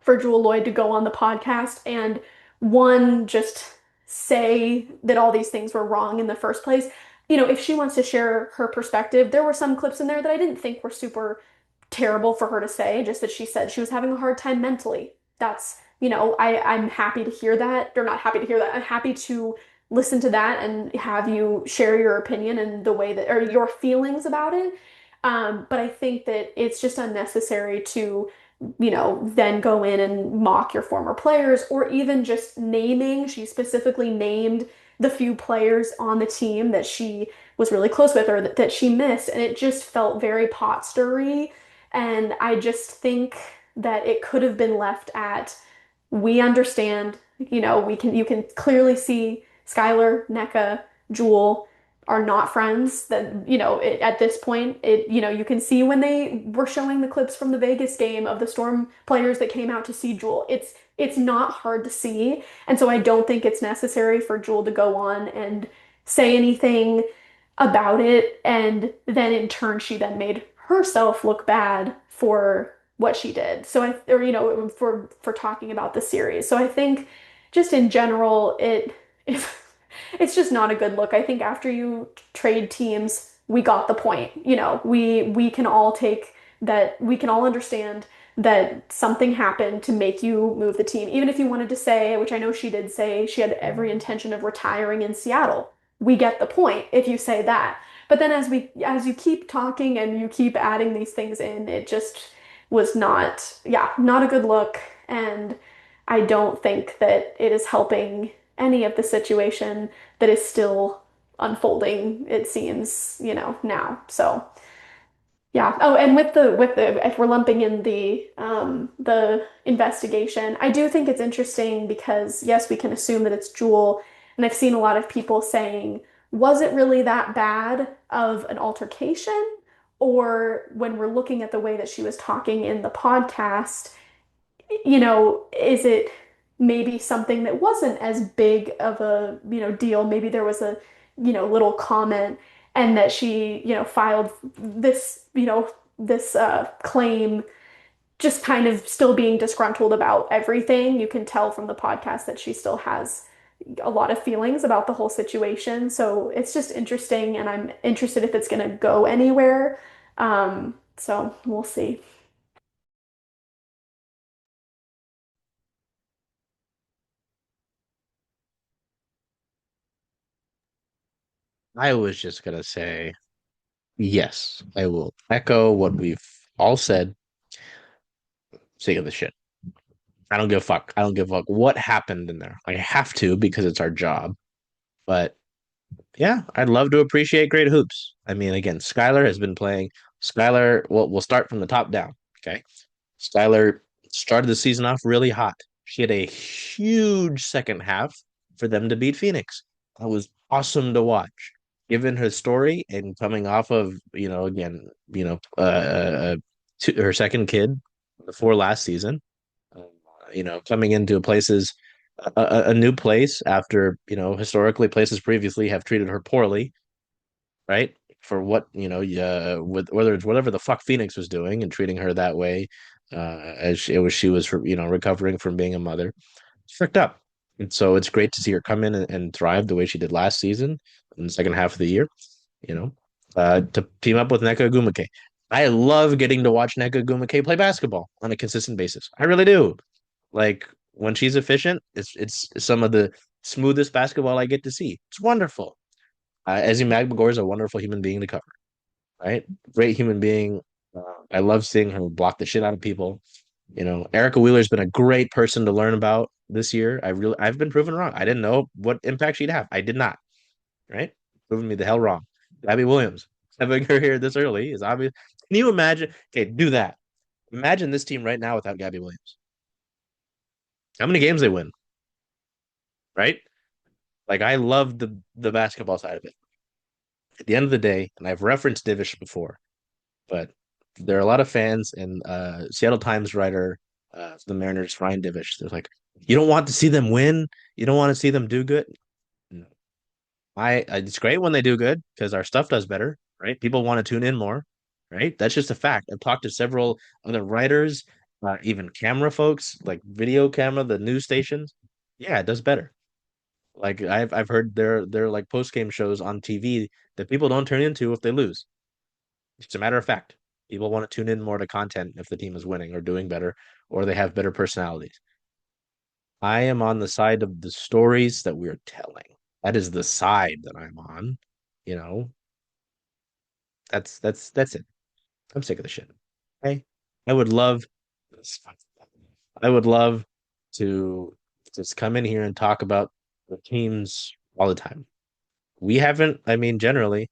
for Jewell Loyd to go on the podcast and one, just say that all these things were wrong in the first place. If she wants to share her perspective, there were some clips in there that I didn't think were super terrible for her to say, just that she said she was having a hard time mentally. That's, I'm happy to hear that. Or not happy to hear that. I'm happy to listen to that and have you share your opinion and the way that, or your feelings about it. But I think that it's just unnecessary to then go in and mock your former players or even just naming. She specifically named the few players on the team that she was really close with or that she missed. And it just felt very pot stirry. And I just think that it could have been left at, we understand, you can clearly see Skylar, NECA, Jewell are not friends that at this point you can see when they were showing the clips from the Vegas game of the Storm players that came out to see Jewell. It's not hard to see, and so I don't think it's necessary for Jewell to go on and say anything about it, and then in turn she then made herself look bad for what she did. So or for talking about the series. So I think just in general it's just not a good look. I think after you trade teams, we got the point. We can all take that, we can all understand that something happened to make you move the team. Even if you wanted to say, which I know she did say, she had every intention of retiring in Seattle. We get the point if you say that. But then as you keep talking and you keep adding these things in, it just was not, yeah, not a good look. And I don't think that it is helping any of the situation that is still unfolding, it seems, now. So yeah. Oh, and with the if we're lumping in the investigation, I do think it's interesting because yes, we can assume that it's Jewell, and I've seen a lot of people saying, was it really that bad of an altercation? Or when we're looking at the way that she was talking in the podcast, is it maybe something that wasn't as big of a, deal? Maybe there was a, little comment and that she, filed this, this claim just kind of still being disgruntled about everything. You can tell from the podcast that she still has a lot of feelings about the whole situation. So it's just interesting, and I'm interested if it's going to go anywhere. So we'll see. I was just gonna say, yes, I will echo what we've all said. Sick of the shit. I don't give a fuck. I don't give a fuck what happened in there. I have to because it's our job. But yeah, I'd love to appreciate great hoops. I mean, again, Skylar has been playing. Skylar, well, we'll start from the top down. Okay. Skylar started the season off really hot. She had a huge second half for them to beat Phoenix. That was awesome to watch. given her story and coming off of, again, her second kid before last season, um, coming into a new place after, historically places previously have treated her poorly, right? For what, with whether it's whatever the fuck Phoenix was doing and treating her that way, as she was, recovering from being a mother. It's fucked up. And so it's great to see her come in and thrive the way she did last season in the second half of the year, you know, to team up with Nneka Ogwumike. I love getting to watch Nneka Ogwumike play basketball on a consistent basis. I really do. Like when she's efficient, it's some of the smoothest basketball I get to see. It's wonderful. Ezzy Magbagor is a wonderful human being to cover, right? Great human being. I love seeing her block the shit out of people. Erica Wheeler's been a great person to learn about this year. I've been proven wrong. I didn't know what impact she'd have. I did not, right? Proving me the hell wrong. Gabby Williams, having her here this early is obvious. Can you imagine? Okay, do that. Imagine this team right now without Gabby Williams. How many games they win, right? Like I love the basketball side of it. At the end of the day, and I've referenced Divish before, but there are a lot of fans and Seattle Times writer for the Mariners, Ryan Divish. They're like, you don't want to see them win. You don't want to see them do good. No. It's great when they do good because our stuff does better, right? People want to tune in more, right? That's just a fact. I've talked to several other writers, even camera folks, like video camera, the news stations. Yeah, it does better. Like I've heard their like post game shows on TV that people don't turn into if they lose. It's a matter of fact. People want to tune in more to content if the team is winning or doing better or they have better personalities. I am on the side of the stories that we're telling. That is the side that I'm on. You know, that's it. I'm sick of the shit. Okay. I would love I would love to just come in here and talk about the teams all the time. We haven't, I mean, generally,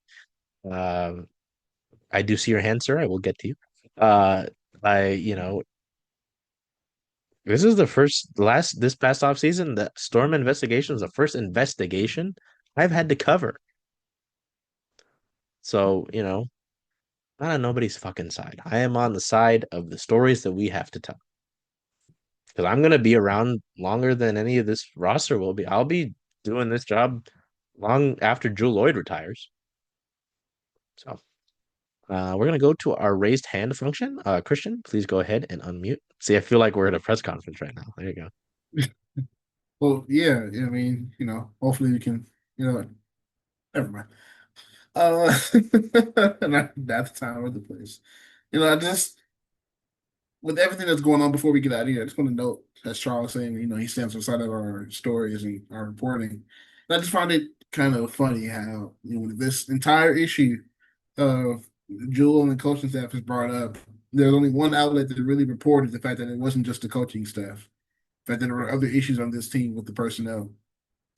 um, I do see your hand, sir. I will get to you. Uh, this is the first last this past off season. The Storm investigation is the first investigation I've had to cover. So, not on nobody's fucking side. I am on the side of the stories that we have to tell. Because I'm gonna be around longer than any of this roster will be. I'll be doing this job long after Jewell Loyd retires. So we're gonna go to our raised hand function. Christian, please go ahead and unmute. See, I feel like we're at a press conference right now. There you go. Well, yeah, I mean, hopefully we can, never mind. Uh, not that time or the place. I just with everything that's going on before we get out of here, I just want to note, as Charles saying, he stands on the side of our stories and our reporting. And I just find it kind of funny how, this entire issue of Jewell and the coaching staff is brought up. There's only one outlet that really reported the fact that it wasn't just the coaching staff, the fact that there were other issues on this team with the personnel.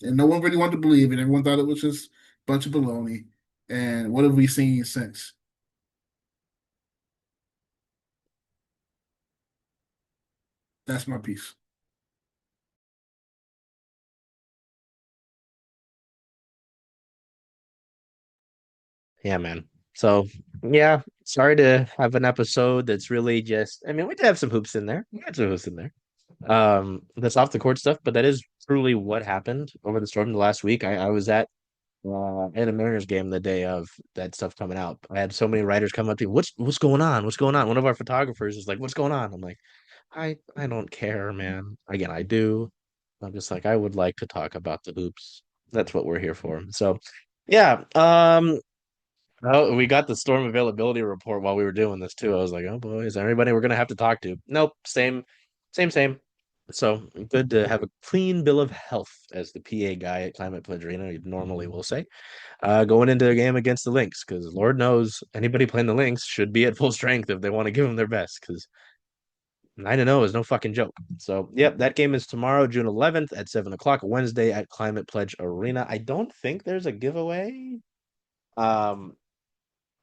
And no one really wanted to believe it. Everyone thought it was just a bunch of baloney. And what have we seen since? That's my piece. Yeah, man. So yeah, sorry to have an episode that's really just. I mean, we did have some hoops in there. We had some hoops in there. That's off the court stuff, but that is truly what happened over the Storm the last week. I was at a Mariners game the day of that stuff coming out. I had so many writers come up to me. What's going on? What's going on? One of our photographers is like, "What's going on?" I'm like, I don't care, man. Again, I do. I'm just like, I would like to talk about the hoops. That's what we're here for. So, yeah. Oh, we got the storm availability report while we were doing this too. I was like, oh boy, is there anybody we're gonna have to talk to? Nope, same. So good to have a clean bill of health, as the PA guy at Climate Pledge Arena normally will say, going into a game against the Lynx, because Lord knows anybody playing the Lynx should be at full strength if they want to give them their best, because 9-0 is no fucking joke. So, yep, that game is tomorrow, June 11th at 7 o'clock, Wednesday at Climate Pledge Arena. I don't think there's a giveaway. Um,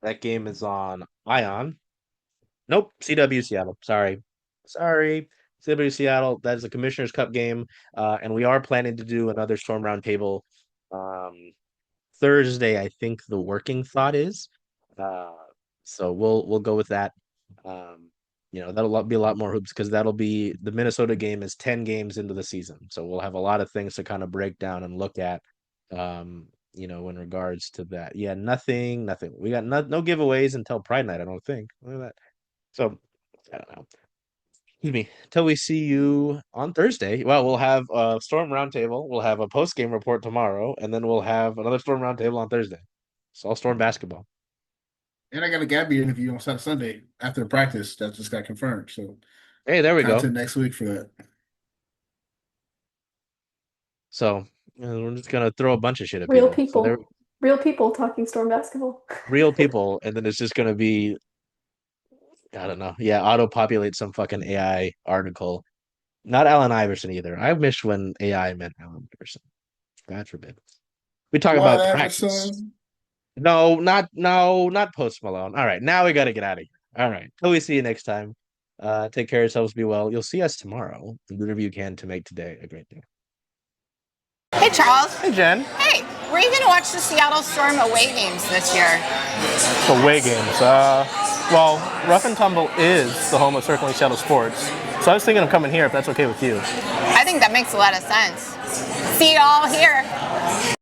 that game is on Ion. Nope, CW Seattle. Sorry. CW Seattle. That is a Commissioner's Cup game. And we are planning to do another Storm Roundtable Thursday, I think the working thought is. Uh, so we'll go with that. Um, that'll be a lot more hoops because that'll be the Minnesota game is 10 games into the season. So we'll have a lot of things to kind of break down and look at. In regards to that. Yeah, nothing. We got no giveaways until Pride Night, I don't think. Look at that. So I don't know. Excuse me. Till we see you on Thursday. Well, we'll have a Storm Roundtable. We'll have a post game report tomorrow, and then we'll have another Storm Roundtable on Thursday. It's all Storm basketball. And I got a Gabby interview on Sunday after practice that just got confirmed. So Hey, there we go. content next week for that. So we're just gonna throw a bunch of shit at Real people. So they're people. Real people talking Storm basketball. real people, and then it's just gonna be, I don't know. Yeah, auto-populate some fucking AI article. Not Allen Iverson either. I wish when AI meant Allen Iverson. God forbid. We talk White about practice. Iverson. Not Post Malone. All right, now we got to get out of here. All right, till we see you next time. Take care of yourselves. Be well. You'll see us tomorrow. Do whatever you can to make today a great day. Hey, Charles. Hey, Jen. Hey, where are you going to watch the Seattle Storm away games this year? Away games. Well, Rough and Tumble is the home of Circling Seattle Sports, so I was thinking of coming here if that's okay with you. I think that makes a lot of sense. See you all here.